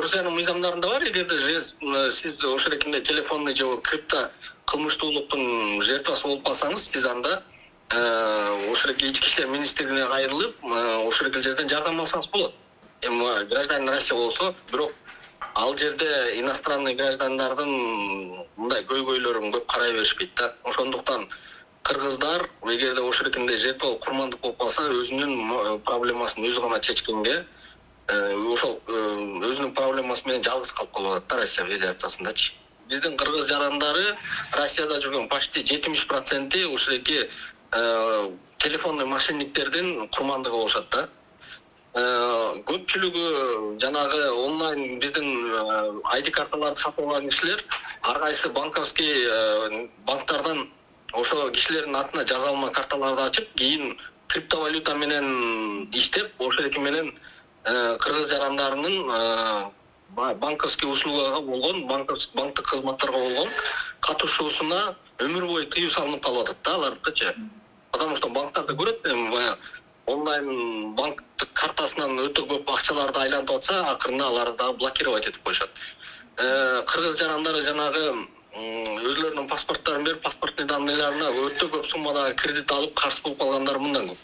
Турциянын мыйзамдарында бар, эгерде сиз ошол эркинде телефонный же крипто кылмыштуулуктун жертвасы болуп калсаңыз, сиз анда ошол ички иштер министрлигине кайрылып, ошол жерден жардам алсаңыз болот. Эми гражданин Россия болсо, бирок ал жерде иностранный граждандардын мындай көйгөйлөрүн көп карай беришпейт да. Ошондуктан кыргыздар эгерде ошол эркинде жертва курмандык болуп калса, өзүнүн проблемасын өзү гана чечкенге, ошол өзүнүн проблемасы менен жалгыз калып калып атат да Россия Федерациясындачы. Биздин кыргыз жарандары Россияда жүргөн почти 70% ошол эки телефонный мошенниктердин курмандыгы болушат да. Көпчүлүгү жанагы онлайн биздин ID карталарды сатып алган кишилер ар кайсы банковский банктардан ошо кишилердин атына жазалма карталарды ачып, кийин криптовалюта менен иштеп, ошол эки менен кыргыз жарандарынын банковский услугага болгон, банктык кызматтарга болгон катышуусуна өмүр бою тыюу салынып калып атат да алардыкычы. Потому что банктарда көрөт, баягы онлайн банктык картасынан өтө көп акчаларды айлантып атса, акырында аларды дагы блокировать этип коюшат. Кыргыз жарандары жанагы өзлөрүнүн паспорттарын берип, паспортный данныйларына өтө көп суммада кредит алып карыз болуп калгандары мындан көп.